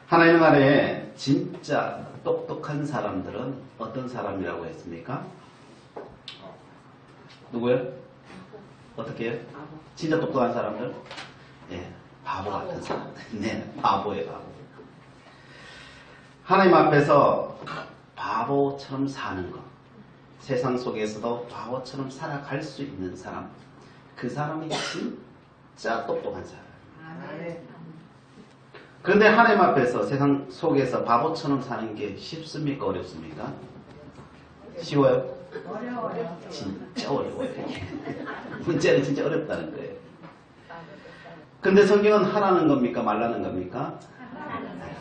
하나님 나라에 진짜 똑똑한 사람들은 어떤 사람이라고 했습니까? 누구요? 어떻게 해요? 진짜 똑똑한 사람들? 예, 바보 같은 사람들. 네, 바보예요, 바보. 하나님 앞에서 바보처럼 사는 것. 세상 속에서도 바보처럼 살아갈 수 있는 사람. 그 사람이 진짜 똑똑한 사람. 그런데 하나님 앞에서 세상 속에서 바보처럼 사는 게 쉽습니까? 어렵습니까? 쉬워요? 어려워요. 진짜 어려워요. 문제는 진짜 어렵다는 거예요. 근데 성경은 하라는 겁니까? 말라는 겁니까?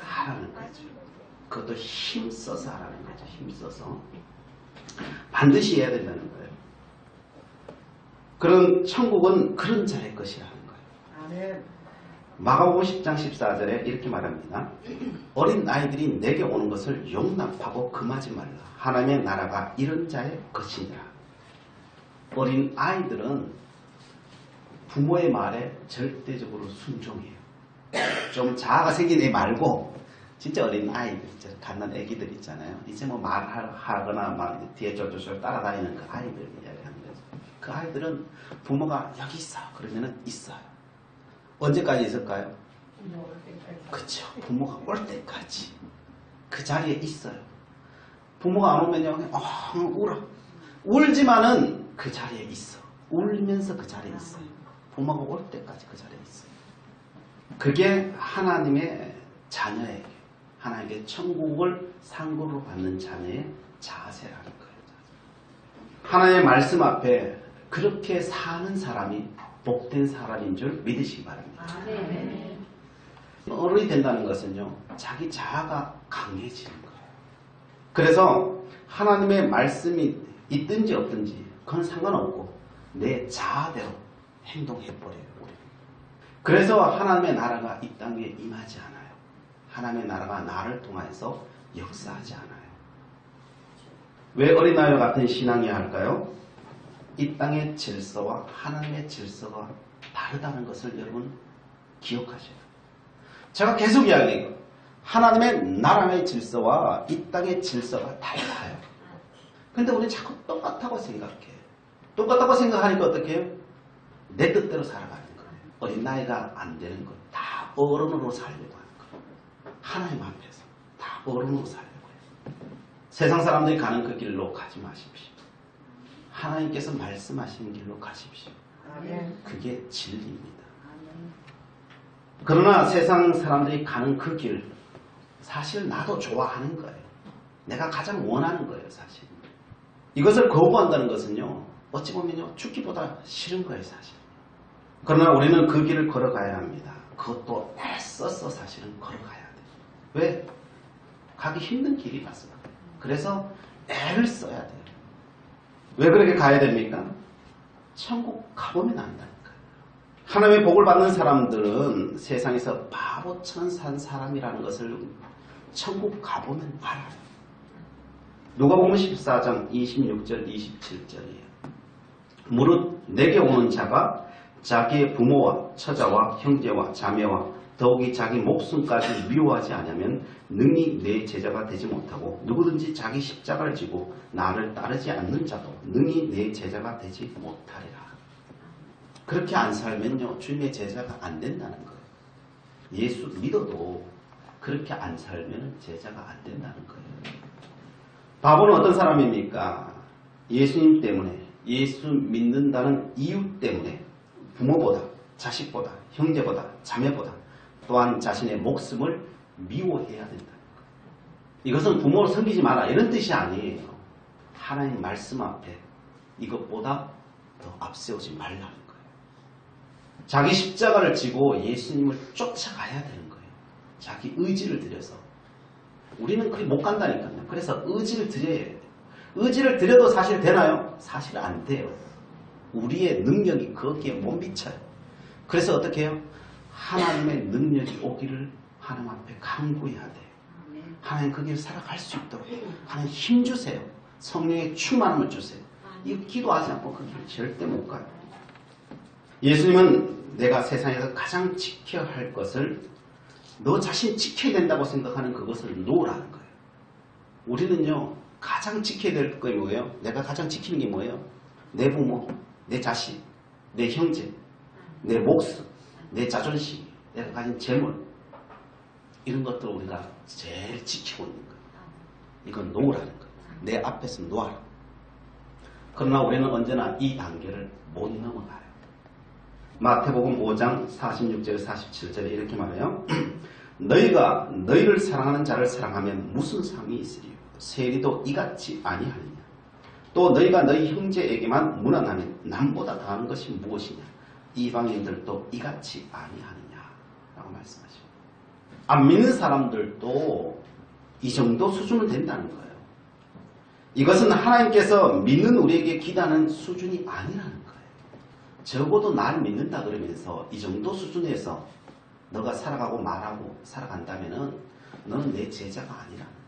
하라는 거죠. 그것도 힘써서 하라는 거죠. 힘써서. 반드시 해야 된다는 거예요. 그런 천국은 그런 자의 것이라는 거예요. 아멘. 마가복음 10장 14절에 이렇게 말합니다. 어린 아이들이 내게 오는 것을 용납하고 금하지 말라. 하나님의 나라가 이런 자의 것이니라. 어린 아이들은 부모의 말에 절대적으로 순종해요. 좀 자아가 생긴 애 말고 진짜 어린 아이들, 갓난 애기들 있잖아요. 이제 뭐 말하거나 막 뒤에 쫄쫄쫄 따라다니는 그 아이들 이야기하는 거죠. 그 아이들은 부모가 여기 있어 그러면은 있어요. 언제까지 있을까요? 그쵸. 부모가 올 때까지 그 자리에 있어요. 부모가 안 오면요, 울어. 울지만은 그 자리에 있어. 울면서 그 자리에 있어요. 부모가 올 때까지 그 자리에 있어요. 그게 하나님의 자녀에게, 하나님께 천국을 상고로 받는 자녀의 자세라는 거예요. 하나님의 말씀 앞에 그렇게 사는 사람이 복된 사람인 줄 믿으시기 바랍니다. 어른이 된다는 것은요, 자기 자아가 강해지는 거예요. 그래서 하나님의 말씀이 있든지 없든지 그건 상관없고 내 자아대로 행동해버려요. 그래서 하나님의 나라가 이 땅에 임하지 않아요. 하나님의 나라가 나를 통해서 역사하지 않아요. 왜 어린아이와 같은 신앙이어야 할까요? 이 땅의 질서와 하나님의 질서가 다르다는 것을 여러분 기억하셔야 돼요. 제가 계속 이야기해요. 하나님의 나라의 질서와 이 땅의 질서가 달라요. 근데 우리 자꾸 똑같다고 생각해. 똑같다고 생각하니까 어떻게 해요? 내 뜻대로 살아가는 거예요. 어린아이가 안 되는 거예요. 다 어른으로 살려고 하는 거예요. 하나님 앞에서 다 어른으로 살려고 해요. 세상 사람들이 가는 그 길로 가지 마십시오. 하나님께서 말씀하시는 길로 가십시오. 그게 진리입니다. 그러나 세상 사람들이 가는 그 길, 사실 나도 좋아하는 거예요. 내가 가장 원하는 거예요, 사실. 이것을 거부한다는 것은요, 어찌 보면요, 죽기보다 싫은 거예요, 사실. 그러나 우리는 그 길을 걸어가야 합니다. 그것도 애써서 사실은 걸어가야 돼요. 왜? 가기 힘든 길이라서. 그래서 애를 써야 돼요. 왜 그렇게 가야 됩니까? 천국 가보면 안다니까요. 하나님의 복을 받는 사람들은 세상에서 바보처럼 산 사람이라는 것을 천국 가보면 알아요. 누가복음 14장 26절 27절이에요. 무릇 내게 오는 자가 자기의 부모와 처자와 형제와 자매와 더욱이 자기 목숨까지 미워하지 않으면 능히 내 제자가 되지 못하고 누구든지 자기 십자가를 지고 나를 따르지 않는 자도 능히 내 제자가 되지 못하리라. 그렇게 안 살면요, 주님의 제자가 안 된다는 거예요. 예수 믿어도 그렇게 안 살면 제자가 안 된다는 거예요. 바보는 어떤 사람입니까? 예수님 때문에, 예수 믿는다는 이유 때문에 부모보다, 자식보다, 형제보다, 자매보다 또한 자신의 목숨을 미워해야 된다는 거예요. 이것은 부모를 섬기지 마라 이런 뜻이 아니에요. 하나님 말씀 앞에 이것보다 더 앞세우지 말라는 거예요. 자기 십자가를 지고 예수님을 쫓아가야 되는 거예요. 자기 의지를 들여서. 우리는 그렇게 못 간다니까요. 그래서 의지를 들여야 돼요. 의지를 들여도 사실 되나요? 사실 안 돼요. 우리의 능력이 거기에 못 미쳐요. 그래서 어떻게 해요? 하나님의 능력이 오기를 하나님 앞에 간구해야 돼요. 하나님 그 길을 살아갈 수 있도록 하나님 힘 주세요. 성령의 충만함을 주세요. 이거 기도하지 않고 그 길을 절대 못 가요. 예수님은 내가 세상에서 가장 지켜야 할 것을 너 자신 지켜야 된다고 생각하는 그것을 놓으라는 거예요. 우리는요, 가장 지켜야 될 게 뭐예요? 내가 가장 지키는 게 뭐예요? 내 부모, 내 자식, 내 형제, 내 목숨, 내 자존심, 내가 가진 재물, 이런 것들을 우리가 제일 지키고 있는 거예요. 이건 놓으라는 거예요. 내 앞에서 놓아라. 그러나 우리는 언제나 이 단계를 못 넘어가요. 마태복음 5장 46절 47절에 이렇게 말해요. 너희가 너희를 사랑하는 자를 사랑하면 무슨 상이 있으리요? 세리도 이같이 아니하느냐? 또 너희가 너희 형제에게만 무난하면 남보다 더하는 것이 무엇이냐? 이방인들도 이같이 아니하느냐? 라고 말씀하십니다. 안 믿는 사람들도 이 정도 수준은 된다는 거예요. 이것은 하나님께서 믿는 우리에게 기대하는 수준이 아니라는 거예요. 적어도 날 믿는다 그러면서 이 정도 수준에서 너가 살아가고 말하고 살아간다면 너는 내 제자가 아니라는 거예요.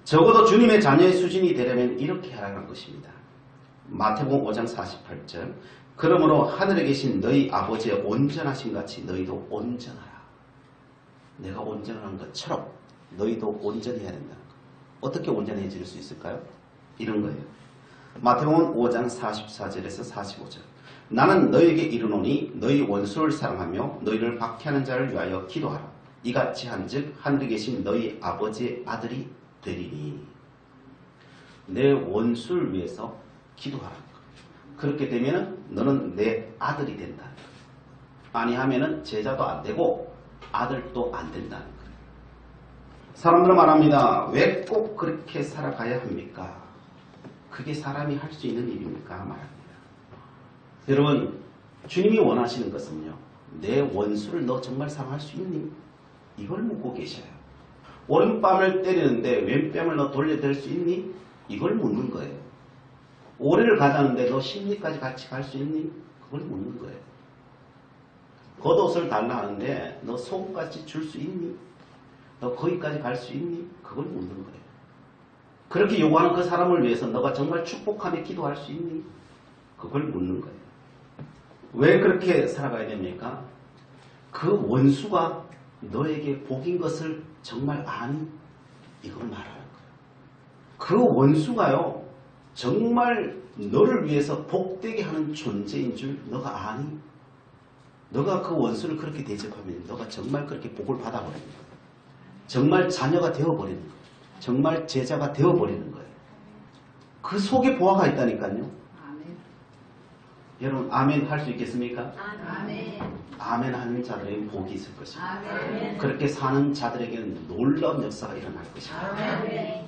적어도 주님의 자녀의 수준이 되려면 이렇게 하라는 것입니다. 마태복음 5장 48절 그러므로 하늘에 계신 너희 아버지의 온전하신 같이 너희도 온전하라. 내가 온전한 것처럼 너희도 온전해야 된다는 거예요. 어떻게 온전해질 수 있을까요? 이런 거예요. 마태복음 5장 44절에서 45절 나는 너희에게 이르노니 너희 원수를 사랑하며 너희를 박해하는 자를 위하여 기도하라. 이같이 한즉 하늘에 계신 너희 아버지의 아들이 되리니. 내 원수를 위해서 기도하라. 그렇게 되면 너는 내 아들이 된다. 아니하면 제자도 안 되고 아들도 안 된다는 거예요. 사람들은 말합니다. 왜 꼭 그렇게 살아가야 합니까? 그게 사람이 할 수 있는 일입니까? 말합니다. 여러분, 주님이 원하시는 것은요. 내 원수를 너 정말 사랑할 수 있니? 이걸 묻고 계셔요. 오른뺨을 때리는데 왼뺨을 너 돌려댈 수 있니? 이걸 묻는 거예요. 오래를 가자는데 너 심리까지 같이 갈 수 있니? 그걸 묻는 거예요. 겉옷을 달라 하는데 너 속까지 줄 수 있니? 너 거기까지 갈 수 있니? 그걸 묻는 거예요. 그렇게 요구하는 그 사람을 위해서 너가 정말 축복하며 기도할 수 있니? 그걸 묻는 거예요. 왜 그렇게 살아가야 됩니까? 그 원수가 너에게 복인 것을 정말 아니? 이걸 말하는 거예요. 그 원수가요. 정말 너를 위해서 복되게 하는 존재인 줄 너가 아니? 너가 그 원수를 그렇게 대접하면 너가 정말 그렇게 복을 받아버리는 거예요. 정말 자녀가 되어버리는 거예요. 정말 제자가 되어버리는 거예요. 그 속에 보화가 있다니까요. 아멘. 여러분 아멘 할 수 있겠습니까? 아멘. 아멘 하는 자들에게는 복이 있을 것입니다. 아멘. 그렇게 사는 자들에게는 놀라운 역사가 일어날 것입니다. 아멘.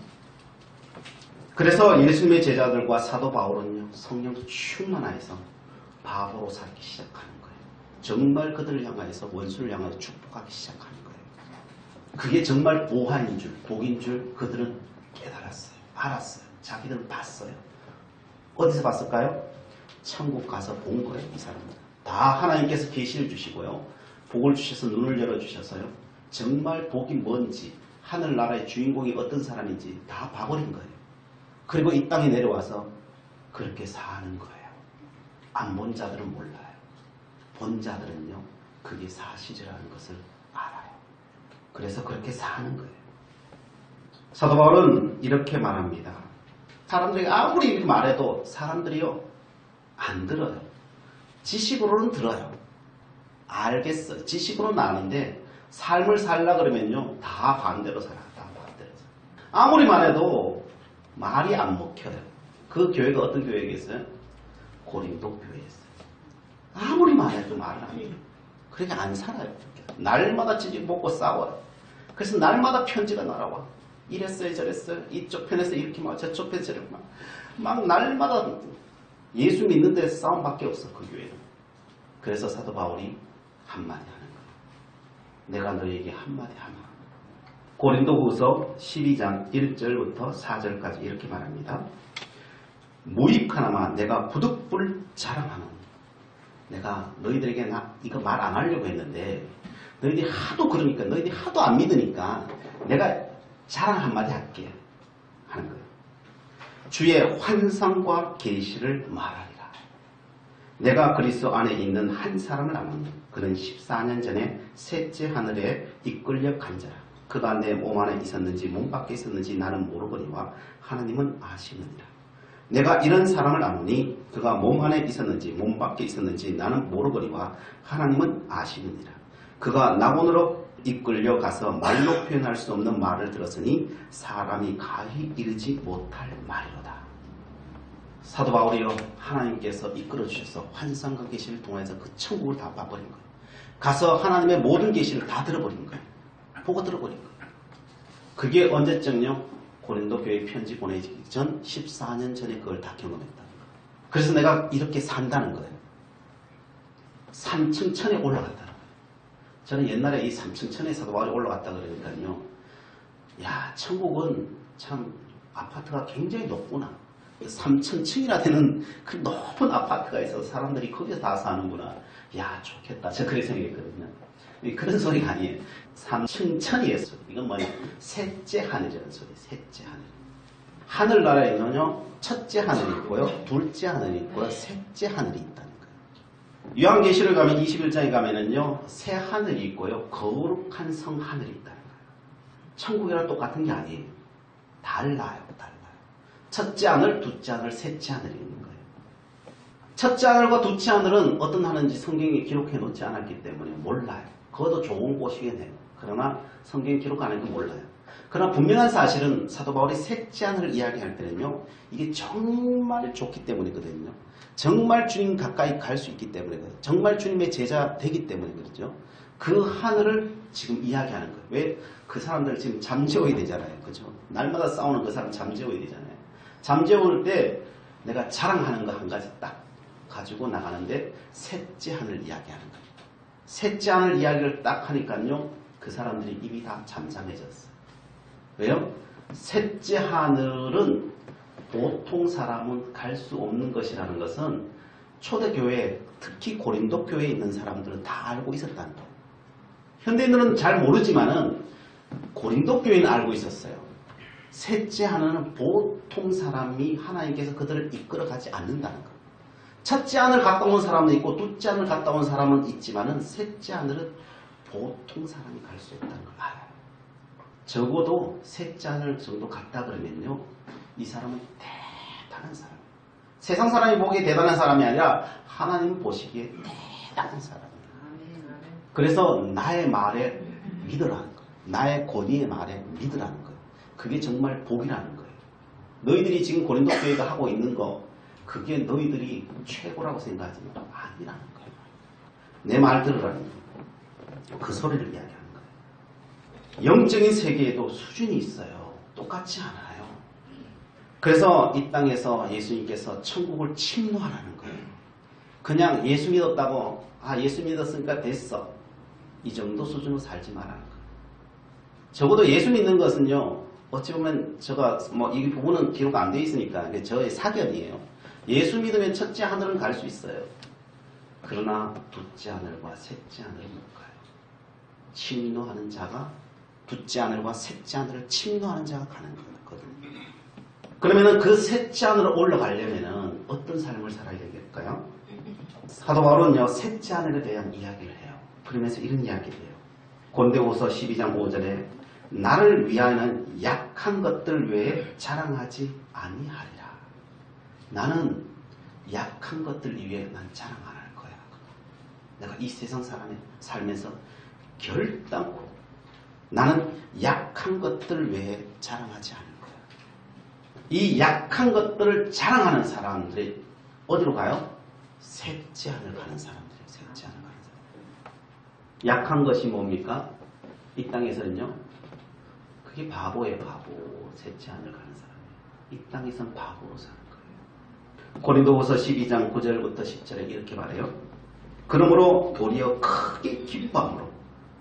그래서 예수님의 제자들과 사도 바울은요. 성령 충만하여서 바보로 살기 시작하는 거예요. 정말 그들을 향하여서 원수를 향하여 축복하기 시작하는 거예요. 그게 정말 보화인 줄, 복인 줄 그들은 깨달았어요. 알았어요. 자기들은 봤어요. 어디서 봤을까요? 천국 가서 본 거예요. 이 사람들. 다 하나님께서 계시를 주시고요. 복을 주셔서 눈을 열어주셔서요. 정말 복이 뭔지, 하늘나라의 주인공이 어떤 사람인지 다 봐버린 거예요. 그리고 이 땅에 내려와서 그렇게 사는 거예요. 안 본 자들은 몰라요. 본 자들은요. 그게 사실이라는 것을 알아요. 그래서 그렇게 사는 거예요. 사도 바울은 이렇게 말합니다. 사람들이 아무리 이렇게 말해도 사람들이요. 안 들어요. 지식으로는 들어요. 알겠어요. 지식으로는 아는데 삶을 살라 그러면요. 다 반대로 살아. 다 반대로 살아. 아무리 말해도 말이 안 먹혀요. 그 교회가 어떤 교회겠어요? 고린도 교회였어요. 아무리 말해도 말을 안 해요. 그러니까 안 살아요. 날마다 찌직 먹고 싸워요. 그래서 날마다 편지가 날아와. 이랬어요 저랬어요. 이쪽 편에서 이렇게 막 저쪽 편에서 이렇게 막 날마다 예수 믿는 데서 싸움밖에 없어. 그 교회는. 그래서 사도 바울이 한마디 하는 거예요. 내가 너에게 한마디 하마. 고린도후서 12장 1절부터 4절까지 이렇게 말합니다. 무익하나마 내가 부득불 자랑하노니. 내가 너희들에게 이거 말 안 하려고 했는데 너희들이 하도 그러니까 너희들이 하도 안 믿으니까 내가 자랑 한마디 할게 하는 거예요. 주의 환상과 계시를 말하리라. 내가 그리스도 안에 있는 한 사람을 아노니 그는 14년 전에 셋째 하늘에 이끌려 간 자라. 그가 내 몸 안에 있었는지 몸 밖에 있었는지 나는 모르거니와 하나님은 아시느니라. 내가 이런 사람을 아노니 그가 몸 안에 있었는지 몸 밖에 있었는지 나는 모르거니와 하나님은 아시느니라. 그가 낙원으로 이끌려 가서 말로 표현할 수 없는 말을 들었으니 사람이 가히 이르지 못할 말이로다. 사도 바울이요, 하나님께서 이끌어 주셔서 환상과 계시를 통해서 그 천국을 다 봐버린 거예요. 가서 하나님의 모든 계시를 다 들어버린 거예요. 보고 들어버린 거예요. 그게 언제쯤요? 고린도 교회 편지 보내기 전 14년 전에 그걸 다 경험했다는 거예요. 그래서 내가 이렇게 산다는 거예요. 삼층천에 올라갔다는 거예요. 저는 옛날에 이 삼층천에 사도 바울이 올라갔다 그러니까요. 야, 천국은 참 아파트가 굉장히 높구나. 3,000층이나 되는 그 높은 아파트가 있어서 사람들이 거기서 다 사는구나. 야, 좋겠다. 저 그렇게 생각했거든요. 그런 소리가 아니에요. 3층천이의 소리. 이건 뭐냐? 셋째 하늘이라는 소리. 셋째 하늘. 하늘나라에는요, 첫째 하늘이 있고요, 둘째 하늘이 있고요, 셋째 하늘이 있다는 거예요. 요한계시록 가면 21장에 가면은요, 새 하늘이 있고요, 거룩한 성 하늘이 있다는 거예요. 천국이랑 똑같은 게 아니에요. 달라요. 첫째 하늘, 둘째 하늘, 셋째 하늘이 있는 거예요. 첫째 하늘과 둘째 하늘은 어떤 하늘인지 성경에 기록해 놓지 않았기 때문에 몰라요. 그것도 좋은 곳이긴 해요. 그러나 성경에 기록 안 하니까 몰라요. 그러나 분명한 사실은 사도 바울이 셋째 하늘을 이야기할 때는요, 이게 정말 좋기 때문이거든요. 정말 주님 가까이 갈 수 있기 때문에, 정말 주님의 제자 되기 때문에 그렇죠. 그 하늘을 지금 이야기하는 거예요. 왜? 그 사람들 지금 잠재워야 되잖아요. 그죠? 날마다 싸우는 그 사람 잠재워야 되잖아요. 잠재울 때 내가 자랑하는 거 한 가지 딱 가지고 나가는데 셋째 하늘 이야기하는 거예요. 셋째 하늘 이야기를 딱 하니까요, 그 사람들이 입이 다 잠잠해졌어요. 왜요? 셋째 하늘은 보통 사람은 갈 수 없는 것이라는 것은 초대교회, 특히 고린도 교회에 있는 사람들은 다 알고 있었다는 거예요. 현대인들은 잘 모르지만은 고린도 교회는 알고 있었어요. 셋째 하늘은 보통 사람이 하나님께서 그들을 이끌어가지 않는다는 것. 첫째 하늘 갔다 온 사람은 있고 둘째 하늘 갔다 온 사람은 있지만은 셋째 하늘은 보통 사람이 갈 수 없다는 걸 알아요. 적어도 셋째 하늘 정도 갔다 그러면요, 이 사람은 대단한 사람. 세상 사람이 보기에 대단한 사람이 아니라 하나님 보시기에 대단한 사람이에요. 그래서 나의 말에 믿으라는 거예요. 나의 권위의 말에 믿으라는 거예요. 그게 정말 복이라는 거예요. 너희들이 지금 고린도 교회가 하고 있는 거, 그게 너희들이 최고라고 생각하지만 아니라는 거예요. 내 말 들으라는 거예요. 그 소리를 이야기하는 거예요. 영적인 세계에도 수준이 있어요. 똑같지 않아요. 그래서 이 땅에서 예수님께서 천국을 침노하라는 거예요. 그냥 예수 믿었다고, 아, 예수 믿었으니까 됐어, 이 정도 수준으로 살지 말라는 거예요. 적어도 예수 믿는 것은요, 어찌 보면 제가 이 부분은 기록 안 돼 있으니까 저의 사견이에요. 예수 믿으면 첫째 하늘은 갈 수 있어요. 그러나 둘째 하늘과 셋째 하늘은 못 가요. 침노하는 자가, 둘째 하늘과 셋째 하늘을 침노하는 자가 가는 거거든요. 그러면은 그 셋째 하늘을 올라가려면은 어떤 삶을 살아야 되겠을까요? 사도 바울은요, 셋째 하늘에 대한 이야기를 해요. 그러면서 이런 이야기를 해요. 고린도후서 12장 5절에 나를 위하여는 약한 것들 외에 자랑하지 아니하리라. 나는 약한 것들 이외에 난 자랑 안 할 거야. 내가 이 세상 사람의 살면서 결단코 나는 약한 것들 외에 자랑하지 않을 거야. 이 약한 것들을 자랑하는 사람들이 어디로 가요? 셋째 하늘 가는 사람들이에요. 셋째 하늘 가는 사람들. 약한 것이 뭡니까? 이 땅에서는요, 그게 바보예요. 바보. 셋째 하늘 가는 사람이에요. 이 땅에선 바보로 사는 거예요. 고린도후서 12장 9절부터 10절에 이렇게 말해요. 그러므로 도리어 크게 기뻐함으로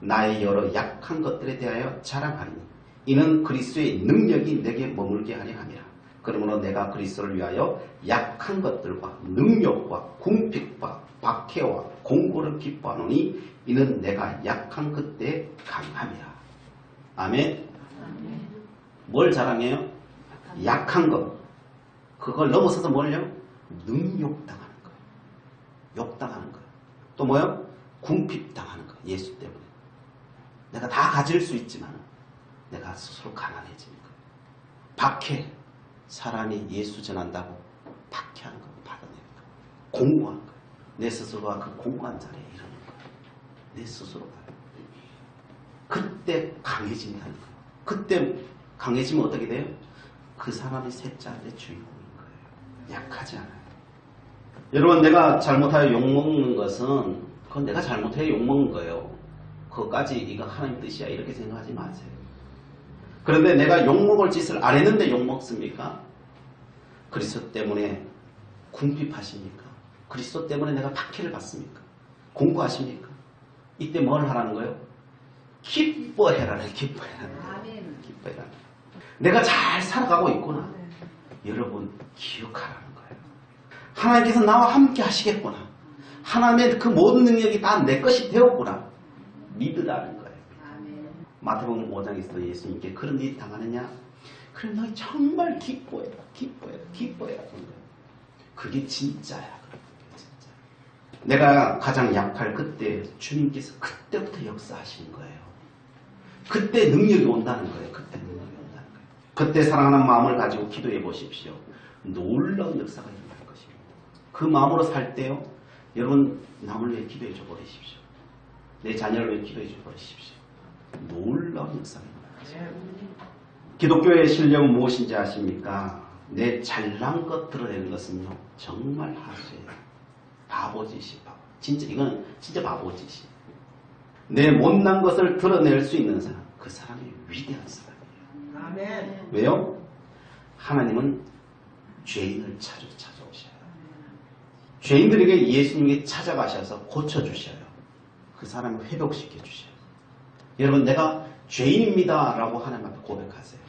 나의 여러 약한 것들에 대하여 자랑하리니 이는 그리스도의 능력이 내게 머물게 하려 함이라. 그러므로 내가 그리스도를 위하여 약한 것들과 능력과 궁핍과 박해와 공고를 기뻐하노니 이는 내가 약한 그때에 강함이라. 아멘. 뭘 자랑해요? 약한 것. 그걸 넘어서서 뭘요? 능욕당하는 거예요. 욕당하는 거예요. 또 뭐요? 궁핍당하는 거예요. 예수 때문에. 내가 다 가질 수 있지만 내가 스스로 가난해지는 거예요. 박해. 사람이 예수 전한다고 박해하는 거 받아내는 거예요. 공고한 거예요. 내 스스로가 그 공고한 자리에 이르는 거예요. 내 스스로가. 그때 강해진다는 거예요. 그때 강해지면 어떻게 돼요? 그 사람이 셋째의 주인공인 거예요. 약하지 않아요. 여러분, 내가 잘못하여 욕먹는 것은 그건 내가 잘못하여 욕먹는 거예요. 그것까지 이거 하나님 뜻이야 이렇게 생각하지 마세요. 그런데 내가 욕먹을 짓을 안 했는데 욕먹습니까? 그리스도 때문에 궁핍하십니까? 그리스도 때문에 내가 박해를 받습니까? 공부하십니까? 이때 뭘 하라는 거예요? 기뻐해라는 기뻐해라는 거예요. 기뻐해라는 거예요. 내가 잘 살아가고 있구나. 여러분 기억하라는 거예요. 하나님께서 나와 함께 하시겠구나. 하나님의 그 모든 능력이 다 내 것이 되었구나. 믿으라는 거예요. 마태복음 5장에서 예수님께 그런 일이 당하느냐? 그럼 너희 정말 기뻐해라. 기뻐해라. 기뻐해라. 그게 진짜야. 진짜. 내가 가장 약할 그때 주님께서 그때부터 역사하시는 거예요. 그때 능력이 온다는 거예요. 그때 능력이 온다는 거예요. 그때 사랑하는 마음을 가지고 기도해 보십시오. 놀라운 역사가 일어날 것입니다. 그 마음으로 살 때요. 여러분 남을 위해 기도해 줘 버리십시오. 내 자녀를 위해 기도해 줘 버리십시오. 놀라운 역사가 일어날 것입니다. 기독교의 실력은 무엇인지 아십니까? 내 잘난 것 드러내는 것은요. 정말 하수예요. 바보짓이 바보. 진짜 이건 진짜 바보짓이. 내 못난 것을 드러낼 수 있는 사람, 그 사람이 위대한 사람이에요. 아멘. 왜요? 하나님은 죄인을 찾아오셔요. 죄인들에게 예수님이 찾아가셔서 고쳐주셔요. 그 사람을 회복시켜 주셔요. 여러분, 내가 죄인입니다 라고 하나님 앞에 고백하세요.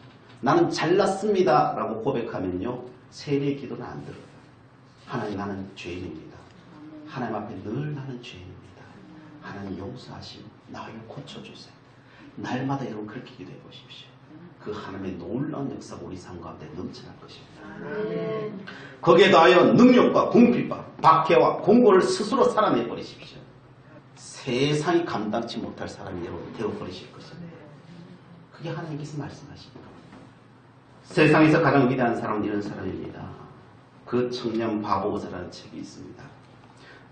나는 잘났습니다 라고 고백하면요, 세례의 기도는 안 들어요. 하나님, 나는 죄인입니다. 하나님 앞에 늘 나는 죄인입니다. 하나님 용서하시고 나를 고쳐주세요. 날마다 여러분 그렇게 기도해 보십시오. 그 하나님의 놀라운 역사가 우리 삶 가운데 넘쳐날 것입니다. 거기에 더하여 능력과 궁핍과 박해와 공고를 스스로 살아내 버리십시오. 세상이 감당치 못할 사람이 여러분 되어버리실 것입니다. 그게 하나님께서 말씀하십니다. 세상에서 가장 위대한 사람은 이런 사람입니다. 그 청년 바보 의사라는 책이 있습니다.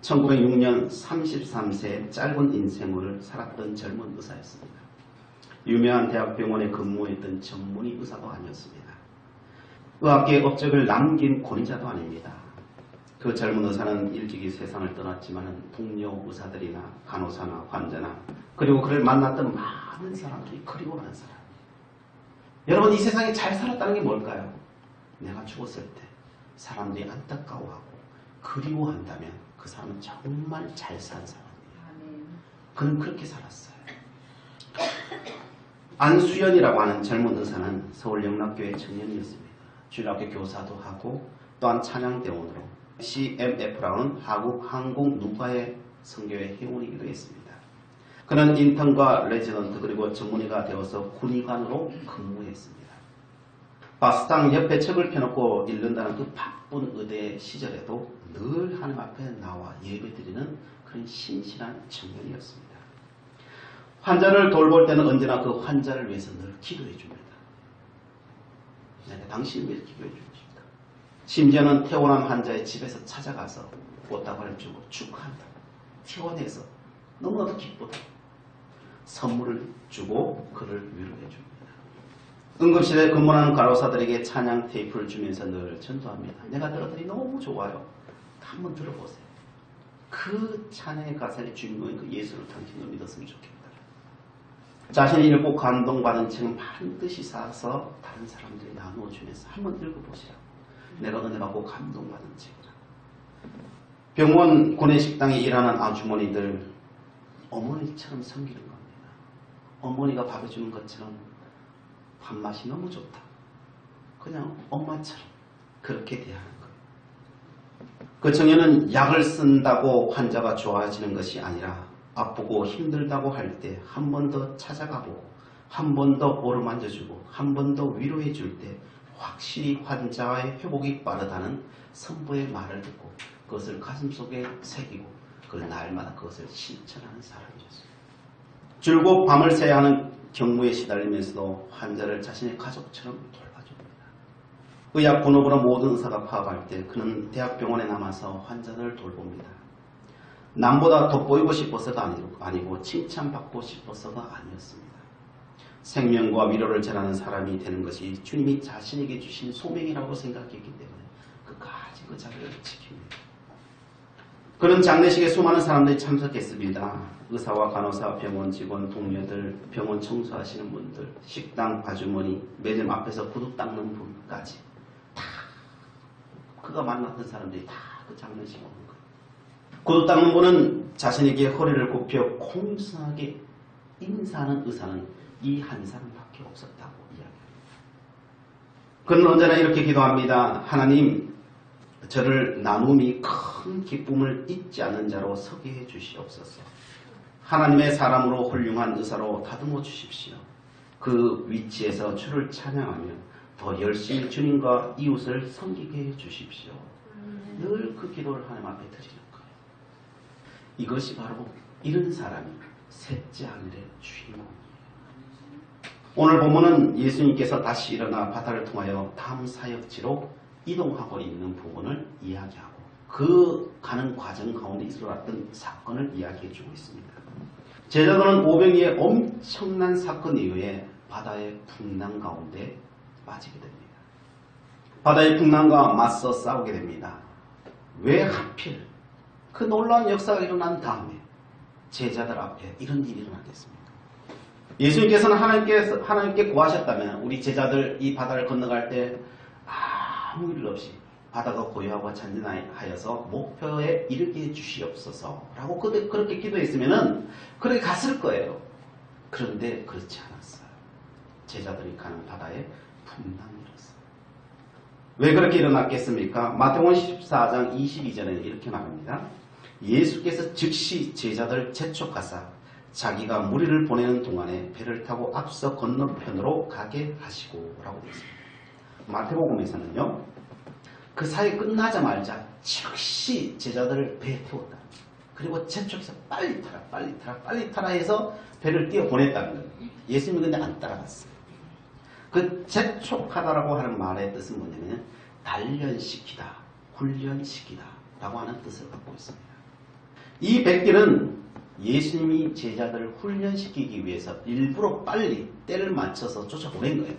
1906년 33세 짧은 인생을 살았던 젊은 의사였습니다. 유명한 대학병원에 근무했던 전문의 의사도 아니었습니다. 의학계의 업적을 남긴 권위자도 아닙니다. 그 젊은 의사는 일찍이 세상을 떠났지만 동료 의사들이나 간호사나 환자나 그리고 그를 만났던 많은 사람들이 그리워하는 사람. 여러분, 이 세상에 잘 살았다는 게 뭘까요? 내가 죽었을 때 사람들이 안타까워하고 그리워한다면 그 사람은 정말 잘 산 사람이에요. 그는 그렇게 살았어요. 안수연이라고 하는 젊은 의사는 서울영락교회 청년이었습니다. 주일학교 교사도 하고 또한 찬양대원으로 CMF라는 한국 항공누가의 선교회 회원이기도 했습니다. 그는 인턴과 레지던트 그리고 전문의가 되어서 군의관으로 근무했습니다. 바스당 옆에 책을 펴놓고 읽는다는 그 바쁜 의대 시절에도 늘 하나님 앞에 나와 예배드리는 그런 신실한 청년이었습니다. 환자를 돌볼 때는 언제나 그 환자를 위해서 늘 기도해 줍니다. 내가 당신을 위해서 기도해 줍니다. 심지어는 퇴원한 환자의 집에서 찾아가서 꽃다발을 주고 축하한다. 퇴원해서 너무나도 기쁘다. 선물을 주고 그를 위로해 줍니다. 응급실에 근무하는 간호사들에게 찬양 테이프를 주면서 늘 전도합니다. 내가 들었더니 너무 좋아요. 한번 들어보세요. 그 찬양의 가사의 주인공인 그 예수를 당신도 믿었으면 좋겠다. 자신이 읽고 감동받은 책은 반드시 사서 다른 사람들이 나누어주면서 한번 읽어보시라고. 내가 은혜받고 감동받은 책이라. 병원 구내식당에 일하는 아주머니들 어머니처럼 섬기는 겁니다. 어머니가 밥 해주는 것처럼 밥맛이 너무 좋다. 그냥 엄마처럼 그렇게 대하는 거예요. 그 청년은 약을 쓴다고 환자가 좋아지는 것이 아니라 아프고 힘들다고 할 때 한 번 더 찾아가보고 한 번 더 오르만져주고 한 번 더 위로해 줄 때 확실히 환자의 회복이 빠르다는 선부의 말을 듣고 그것을 가슴속에 새기고 그 날마다 그것을 실천하는 사람이었어요. 줄곧 밤을 새야 하는 경무에 시달리면서도 환자를 자신의 가족처럼 돌봐줍니다. 의학 본업으로 모든 의사가 파업할 때 그는 대학병원에 남아서 환자들을 돌봅니다. 남보다 돋보이고 싶어서가 아니고 칭찬받고 싶어서가 아니었습니다. 생명과 위로를 전하는 사람이 되는 것이 주님이 자신에게 주신 소명이라고 생각했기 때문에 끝까지 그 자리를 지킵니다. 그는 장례식에 수많은 사람들이 참석했습니다. 의사와 간호사, 병원 직원, 동료들, 병원 청소하시는 분들, 식당 아주머니, 매점 앞에서 구두 닦는 분까지 다 그가 만났던 사람들이 다 그 장례식에 오는 거예요. 구두 닦는 분은 자신에게 허리를 굽혀 공손하게 인사하는 의사는 이 한 사람밖에 없었다고 이야기합니다. 그는 언제나 이렇게 기도합니다. 하나님, 저를 나눔이 큰 기쁨을 잊지 않는 자로 서게 해 주시옵소서. 하나님의 사람으로 훌륭한 의사로 다듬어 주십시오. 그 위치에서 주를 찬양하며 더 열심히 주님과 이웃을 섬기게 해 주십시오. 늘 그 기도를 하나님 앞에 드리는 거예요. 이것이 바로 이런 사람이 셋째 하늘의 주인공이에요. 오늘 본문은 예수님께서 다시 일어나 바다를 통하여 다음 사역지로 이동하고 있는 부분을 이야기하고 그 가는 과정 가운데 일어났던 사건을 이야기해주고 있습니다. 제자들은 오병이의 엄청난 사건 이후에 바다의 풍랑 가운데 빠지게 됩니다. 바다의 풍랑과 맞서 싸우게 됩니다. 왜 하필 그 놀라운 역사가 일어난 다음에 제자들 앞에 이런 일이 일어나겠습니까? 예수님께서는 하나님께 구하셨다면 우리 제자들 이 바다를 건너갈 때 아무 일 없이 바다가 고요하고 잔잔하여서 목표에 이르게 해주시옵소서 라고 그렇게 기도했으면 그렇게 갔을 거예요. 그런데 그렇지 않았어요. 제자들이 가는 바다에 풍랑이 일었어요. 왜 그렇게 일어났겠습니까? 마태복음 14장 22절에 이렇게 말합니다. 예수께서 즉시 제자들을 재촉하사 자기가 무리를 보내는 동안에 배를 타고 앞서 건너편으로 가게 하시고 라고 되어 있습니다. 마태복음에서는요, 그 사이 끝나자마자 즉시 제자들을 배에 태웠다. 그리고 재촉해서 빨리 타라 해서 배를 띄워 보냈다는 거예요. 예수님은 근데 안 따라갔어요. 그 재촉하다라고 하는 말의 뜻은 뭐냐면 단련시키다, 훈련시키다 라고 하는 뜻을 갖고 있습니다. 이 백길은 예수님이 제자들을 훈련시키기 위해서 일부러 빨리 때를 맞춰서 쫓아보낸 거예요.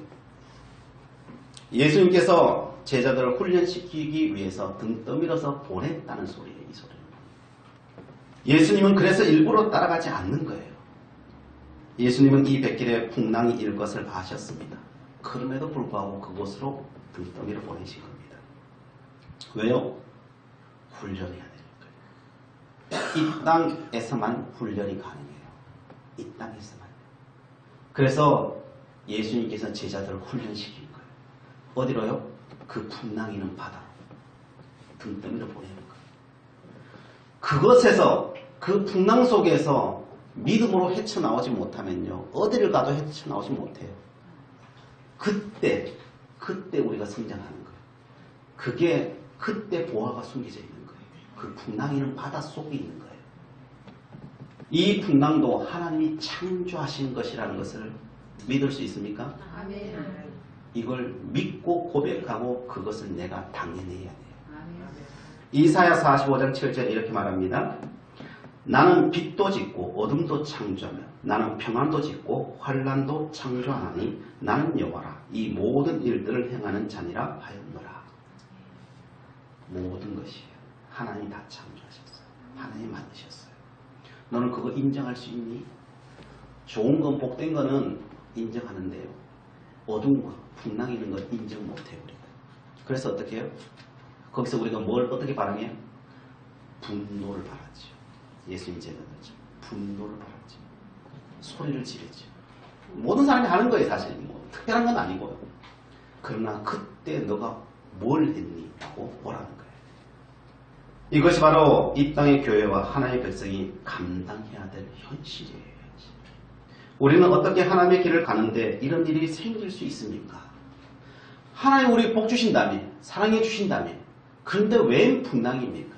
예수님께서 제자들을 훈련시키기 위해서 등 떠밀어서 보냈다는 소리예요. 이 소리는. 예수님은 그래서 일부러 따라가지 않는 거예요. 예수님은 이 백길에 풍랑이 일 것을 아셨습니다. 그럼에도 불구하고 그곳으로 등 떠밀어 보내신 겁니다. 왜요? 훈련해야 되니까요. 이 땅에서만 훈련이 가능해요. 이 땅에서만. 그래서 예수님께서 제자들을 훈련시킨 거예요. 어디로요? 그 풍랑이는 바다로 등 떠밀어 보내는 거예요. 그것에서 그 풍랑 속에서 믿음으로 헤쳐나오지 못하면요, 어디를 가도 헤쳐나오지 못해요. 그때 우리가 성장하는 거예요. 그게 그때 보화가 숨겨져 있는 거예요. 그 풍랑이는 바다 속에 있는 거예요. 이 풍랑도 하나님이 창조하신 것이라는 것을 믿을 수 있습니까? 아멘. 이걸 믿고 고백하고 그것을 내가 당연해야 돼요. 이사야 45장 7절에 이렇게 말합니다. 나는 빛도 짓고 어둠도 창조하며 나는 평안도 짓고 환난도 창조하나니 나는 여호와라. 이 모든 일들을 행하는 자니라 하였노라. 모든 것이에요. 하나님이 다 창조하셨어요. 하나님이 만드셨어요. 너는 그거 인정할 수 있니? 좋은 건, 복된 거는 인정하는데요. 어두운 거, 풍랑이 있는 건 인정 못해요. 우리가. 그래서 어떻게 해요? 거기서 우리가 뭘 어떻게 바라냐? 분노를 바라죠. 예수님 제자들죠. 분노를 바라죠. 소리를 지르죠. 모든 사람이 하는 거예요. 사실 뭐 특별한 건 아니고요. 그러나 그때 너가 뭘 했니? 라고 뭐라는 거예요. 이것이 바로 이 땅의 교회와 하나님의 백성이 감당해야 될 현실이에요. 현실. 우리는 어떻게 하나님의 길을 가는데 이런 일이 생길 수 있습니까? 하나님 우리 복 주신다며, 사랑해 주신다며, 그런데 왜 풍랑입니까?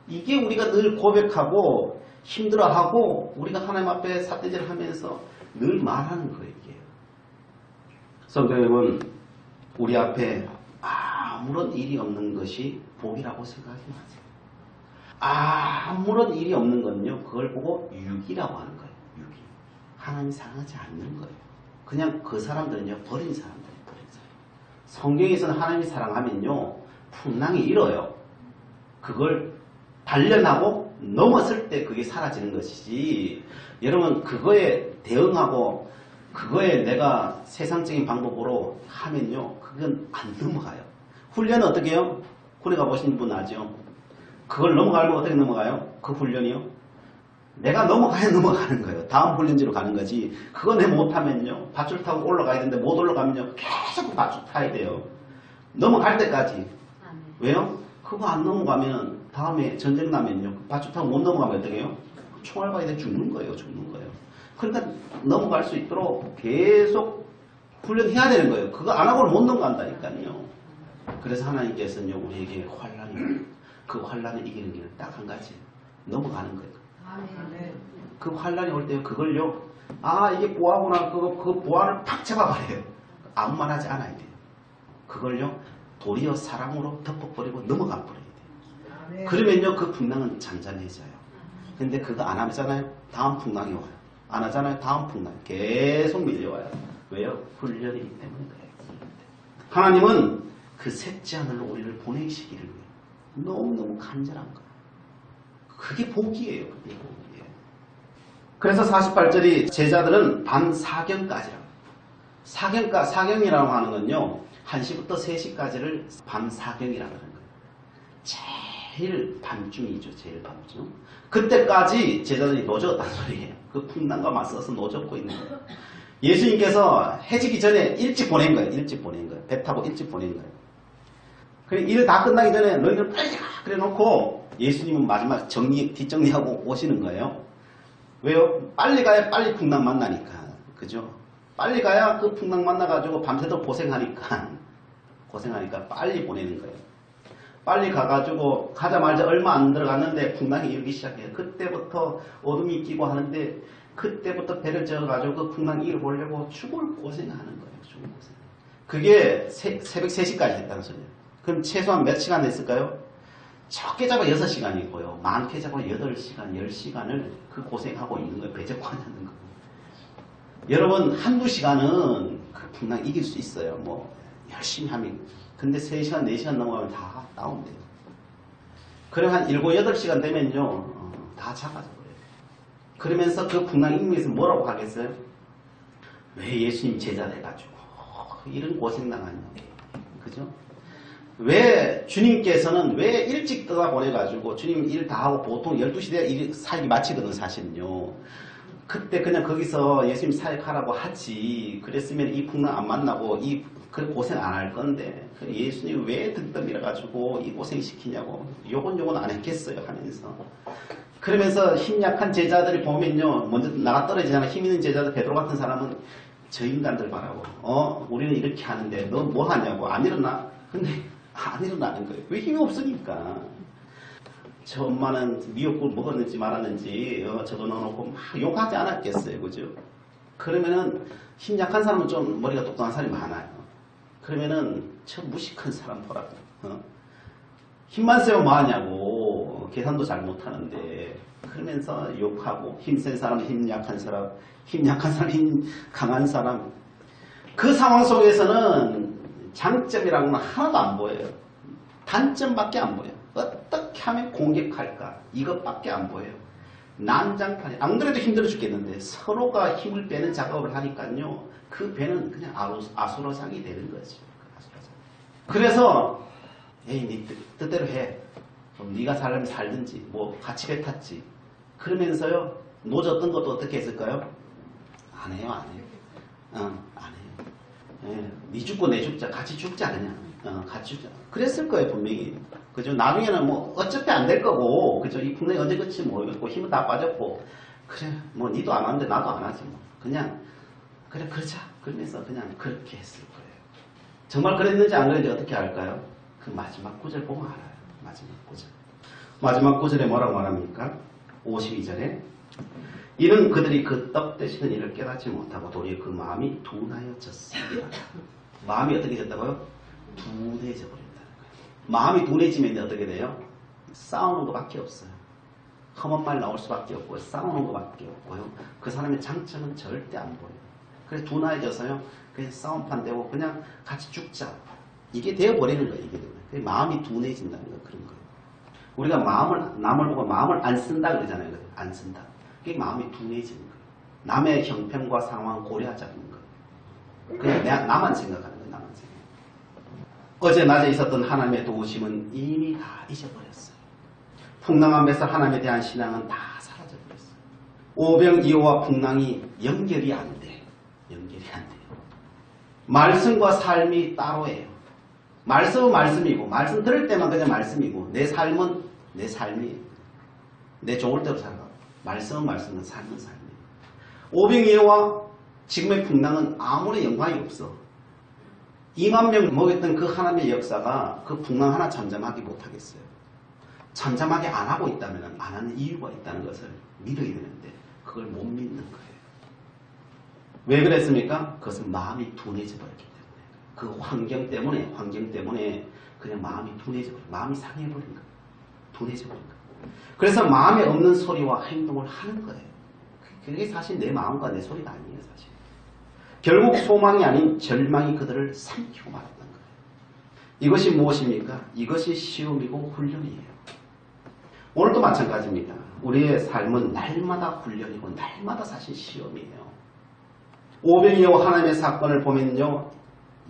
이게 우리가 늘 고백하고 힘들어하고 우리가 하나님 앞에 삿대질을 하면서 늘 말하는 거예요. 이게. 성도 여러분, 우리 앞에 아무런 일이 없는 것이 복이라고 생각하지 마세요. 아무런 일이 없는 건요, 그걸 보고 유기라고 하는 거예요. 유기. 하나님 사랑하지 않는 거예요. 그냥 그 사람들은요, 버린 사람들이에요. 버린 사람. 성경에서는 하나님이 사랑하면요, 풍랑이 일어요. 그걸 단련하고 넘었을 때 그게 사라지는 것이지, 여러분 그거에 대응하고 그거에 내가 세상적인 방법으로 하면요, 그건 안 넘어가요. 훈련은 어떻게 해요? 군에 가보신 분 아죠? 그걸 넘어가려면 어떻게 넘어가요? 그 훈련이요? 내가 넘어가야 넘어가는 거예요. 다음 훈련지로 가는 거지. 그거 내 못하면요, 밧줄 타고 올라가야 되는데 못 올라가면요, 계속 밧줄 타야 돼요. 넘어갈 때까지. 왜요? 그거 안 넘어가면 다음에 전쟁 나면요, 밧줄 타고 못 넘어가면 어떻게 해요? 총알바위에 죽는 거예요. 죽는 거예요. 그러니까 넘어갈 수 있도록 계속 훈련해야 되는 거예요. 그거 안 하고는 못 넘어간다니까요. 그래서 하나님께서는요, 우리에게 그 환란을 이기는 길은 딱 한 가지, 넘어가는 거예요. 그 환란이 올 때 그걸요, 이게 보아구나, 그 보아를 팍 잡아버려요. 아무 말 하지 않아야 돼요. 그걸요, 도리어 사랑으로 덮어버리고 넘어가 버려야 돼요. 그러면요, 그 풍랑은 잔잔해져요. 근데 그거 안 하잖아요, 다음 풍랑이 와요. 안 하잖아요, 다음 풍랑 계속 밀려와요. 왜요? 훈련이기 때문에 그래요. 하나님은 그 셋째 하늘로 우리를 보내시기를 위해 너무너무 간절한 거예요. 그게 복이에요. 그게 복이에요. 그래서 48절이 제자들은 밤사경까지라고. 사경이라고 하는 건요, 1시부터 3시까지를 밤사경이라고 하는 거예요. 제일 밤중이죠. 제일 밤중. 그때까지 제자들이 노졌단 소리예요. 그 풍랑과 맞서서 노젓고 있는 거예요. 예수님께서 해지기 전에 일찍 보낸 거예요. 일찍 보낸 거예요. 배 타고 일찍 보낸 거예요. 그래, 일 다 끝나기 전에 너희들 빨리 가! 그래 놓고 예수님은 마지막 뒷정리하고 오시는 거예요. 왜요? 빨리 가야 빨리 풍랑 만나니까. 그죠? 빨리 가야 그 풍랑 만나가지고 밤새도록 고생하니까 빨리 보내는 거예요. 빨리 가가지고 가자마자 얼마 안 들어갔는데 풍랑이 일기 시작해요. 그때부터 어둠이 끼고 하는데 그때부터 배를 저어가지고 그 풍랑 잃어보려고 죽을 고생하는 거예요. 죽을 고생. 그게 새벽 3시까지 했다는 소리예요. 그럼 최소한 몇 시간 했을까요? 적게 잡아 6시간이고요. 많게 잡아 8시간, 10시간을 그 고생하고 있는 거예요. 배 잡고 하는 거예요. 여러분, 한두 시간은 그 풍랑 이길 수 있어요. 뭐 열심히 하면. 근데 3시간, 4시간 넘어가면 다 다운돼요. 그럼 한 7, 8시간 되면요, 다 작아져버려요. 그러면서 그 풍랑 이기면서 뭐라고 하겠어요? 왜 예수님 제자 돼가지고 이런 고생당하냐. 그죠? 왜 주님께서는 왜 일찍 떠나 보내가지고 주님 일 다 하고 보통 12시 돼야 일 사역이 마치거든 사실은요. 그때 그냥 거기서 예수님 사역하라고 하지. 그랬으면 이 풍랑 안 만나고 그 고생 안 할 건데 예수님 왜 등 떠밀어가지고 이 고생 시키냐고 요건 안 했겠어요 하면서. 그러면서 힘 약한 제자들이 보면요, 먼저 나가 떨어지잖아. 힘 있는 제자들 베드로 같은 사람은 저 인간들 봐라고. 우리는 이렇게 하는데 너 뭐 하냐고. 안 일어나? 근데 안 일어나는 거예요. 왜 힘이 없으니까. 저 엄마는 미역국 먹었는지 말았는지 저거 넣어놓고 막 욕하지 않았겠어요. 그죠? 그러면은 힘 약한 사람은 좀 머리가 똑똑한 사람이 많아요. 그러면은 저 무식한 사람 보라고. 힘만 세우면 뭐하냐고. 계산도 잘 못하는데. 그러면서 욕하고 힘센 사람, 힘 약한 사람, 힘 강한 사람. 그 상황 속에서는 장점이라는 건 하나도 안 보여요. 단점밖에 안 보여요. 어떻게 하면 공격할까? 이것밖에 안 보여요. 난장판이. 안 그래도 힘들어 죽겠는데 서로가 힘을 빼는 작업을 하니까요. 그 배는 그냥 아수라장이 되는 거죠. 그래서 에이 네 뜻대로 해. 그럼 네가 살려면 살든지 뭐 같이 배 탔지. 그러면서요. 노졌던 것도 어떻게 했을까요? 안 해요. 안 해요. 네 죽고 내 죽자. 같이 죽자 그냥. 같이 죽자. 그랬을 거예요 분명히. 그죠? 나중에는 뭐 어차피 안 될 거고, 그죠? 이 풍랑이 언제 끝일지 모르겠고 힘은 다 빠졌고, 그래 뭐 니도 안 하는데 나도 안 하지 뭐. 그냥 그래 그러자. 그러면서 그냥 그렇게 했을 거예요. 정말 그랬는지 안 그랬는지 어떻게 알까요? 그 마지막 구절 보면 알아요. 마지막 구절. 마지막 구절에 뭐라고 말합니까? 52절에 이는 그들이 그 떡 되시는 일을 깨닫지 못하고 도리어 그 마음이 둔하여졌습니다. 마음이 어떻게 됐다고요? 둔해져 버린다는 거예요. 마음이 둔해지면 어떻게 돼요? 싸우는 것밖에 없어요. 험한 말 나올 수밖에 없고요. 싸우는 것밖에 없고요. 그 사람의 장점은 절대 안 보여요. 그래서 둔해져서요. 그냥 싸움판 되고 그냥 같이 죽자. 이게 되어버리는 거예요. 이게 되면. 마음이 둔해진다는 거 그런 거예요. 우리가 남을 보고 마음을 안 쓴다 그러잖아요. 안 쓴다. 그게 마음이 둔해지는 거예요. 남의 형편과 상황 고려하지 않는 거예요. 그냥 나만 생각하는 거예요. 나만 생각. 어제 낮에 있었던 하나님의 도우심은 이미 다 잊어버렸어요. 풍랑함에서 하나님에 대한 신앙은 다 사라져버렸어요. 오병이어와 풍랑이 연결이 안 돼. 연결이 안 돼요. 말씀과 삶이 따로예요. 말씀은 말씀이고 말씀 들을 때만 그냥 말씀이고 내 삶은 내 삶이에요. 내 좋을 대로 살아가. 말씀은 말씀은 삶은 삶이에요. 오병이어와 지금의 풍랑은 아무런 연관이 없어. 2만 명 먹였던 그 하나님의 역사가 그 풍랑 하나 잠잠하게 못하겠어요. 잠잠하게 안 하고 있다면 안 하는 이유가 있다는 것을 믿어야 되는데 그걸 못 믿는 거예요. 왜 그랬습니까? 그것은 마음이 둔해져 버렸기 때문에. 그 환경 때문에 그냥 마음이 둔해져 버린 거예요. 마음이 상해버린 거예요. 둔해져 버린 거예요. 그래서 마음에 없는 소리와 행동을 하는 거예요. 그게 사실 내 마음과 내 소리가 아니에요. 사실. 결국 소망이 아닌 절망이 그들을 삼키고 말았던 거예요. 이것이 무엇입니까? 이것이 시험이고 훈련이에요. 오늘도 마찬가지입니다. 우리의 삶은 날마다 훈련이고 날마다 사실 시험이에요. 오병이어와 하나님의 사건을 보면요.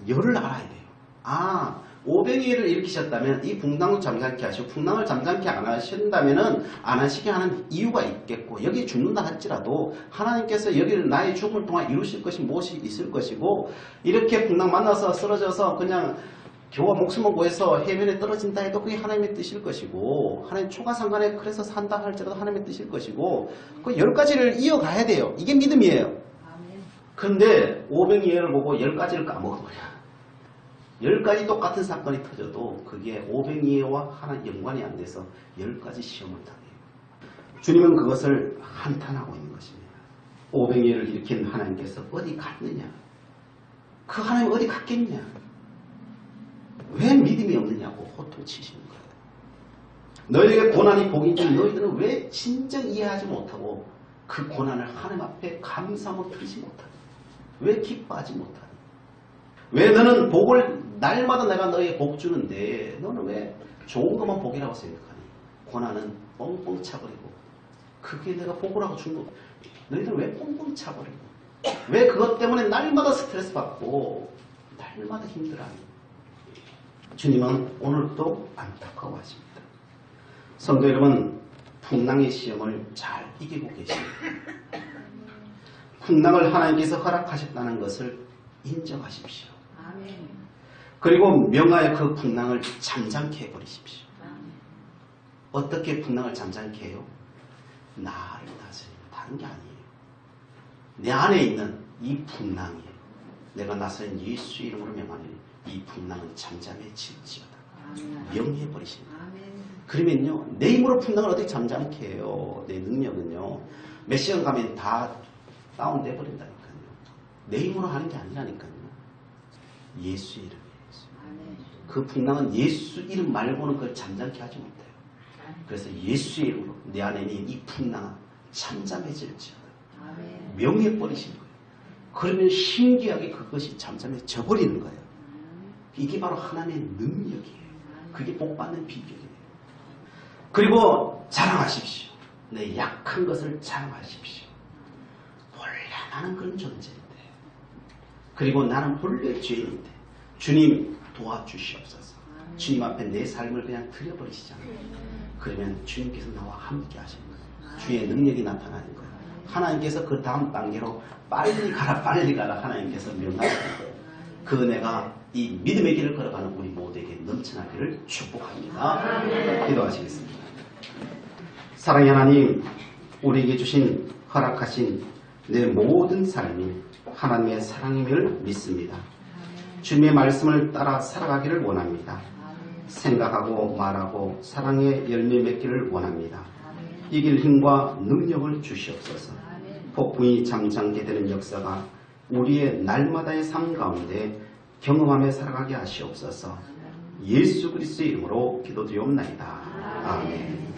열을 알아야 돼요. 아, 오병이어를 일으키셨다면 이 풍랑을 잠잠케 하시고 풍랑을 잠잠케 안 하신다면 안 하시게 하는 이유가 있겠고 여기 죽는다 할지라도 하나님께서 여기를 나의 죽음을 통해 이루실 것이 무엇이 있을 것이고 이렇게 풍랑 만나서 쓰러져서 그냥 겨우 목숨을 구해서 해변에 떨어진다 해도 그게 하나님의 뜻일 것이고 하나님 초가상간에 그래서 산다 할지라도 하나님의 뜻일 것이고 그 10가지를 이어가야 돼요. 이게 믿음이에요. 그런데 오병이어를 보고 10가지를 까먹어버려. 10가지 똑같은 사건이 터져도 그게 오병이어와 하나 연관이 안 돼서 10가지 시험을 당해요. 주님은 그것을 한탄하고 있는 것입니다. 오병이어를 일으킨 하나님께서 어디 갔느냐? 그 하나님 어디 갔겠냐? 왜 믿음이 없느냐고 호통치시는 거예요. 너희에게 고난이 복인지 너희들은 왜 진정 이해하지 못하고 그 고난을 하나님 앞에 감사하며 들지 못하니? 왜 기뻐하지 못하니? 왜 너는 복을 날마다 내가 너에게 복 주는데 너는 왜 좋은 것만 복이라고 생각하니? 고난은 뻥뻥 차버리고 그게 내가 복을 하고 준 거. 너희들 왜 뻥뻥 차버리고 왜 그것 때문에 날마다 스트레스 받고 날마다 힘들어하니? 주님은 오늘도 안타까워하십니다. 성도 여러분, 풍랑의 시험을 잘 이기고 계십니다. 풍랑을 하나님께서 허락하셨다는 것을 인정하십시오. 그리고 명하여 그 풍랑을 잠잠케 해버리십시오. 어떻게 풍랑을 잠잠케 해요? 나를 다스리는 다른 게 아니에요. 내 안에 있는 이 풍랑이 내가 나서는 예수 이름으로 명하니 이 풍랑은 잠잠해질지어다. 명해버리십니다. 그러면요 내 힘으로 풍랑을 어떻게 잠잠케 해요? 내 능력은요 몇 시간 가면 다 다운돼 버린다니까요. 내 힘으로 하는 게 아니라니까요. 예수 이름이에요. 그 풍랑은 예수 이름 말고는 그걸 잠잠케 하지 못해요. 그래서 예수 이름으로 내 안에 있는 이 풍랑은 잠잠해질지어다. 명해버리신 거예요. 그러면 신기하게 그것이 잠잠해져 버리는 거예요. 이게 바로 하나님의 능력이에요. 그게 복받는 비결이에요. 그리고 자랑하십시오. 내 약한 것을 자랑하십시오. 원래 나는 그런 존재인데 그리고 나는 본래 죄인인데 주님 도와주시옵소서. 주님 앞에 내 삶을 그냥 드려버리시잖아요. 그러면 주님께서 나와 함께 하시는 거예요. 주의 능력이 나타나는 거예요. 하나님께서 그 다음 단계로 빨리 가라 하나님께서 명하시는 거예요. 그 은혜가 이 믿음의 길을 걸어가는 우리 모두에게 넘쳐나기를 축복합니다. 기도하시겠습니다. 사랑의 하나님, 우리에게 주신 허락하신 내 모든 삶이 하나님의 사랑임을 믿습니다. 주님의 말씀을 따라 살아가기를 원합니다. 생각하고 말하고 사랑의 열매 맺기를 원합니다. 이길 힘과 능력을 주시옵소서. 폭풍이 잠잠게 되는 역사가 우리의 날마다의 삶 가운데 경험하며 살아가게 하시옵소서. 예수 그리스도의 이름으로 기도드리옵나이다. 아멘.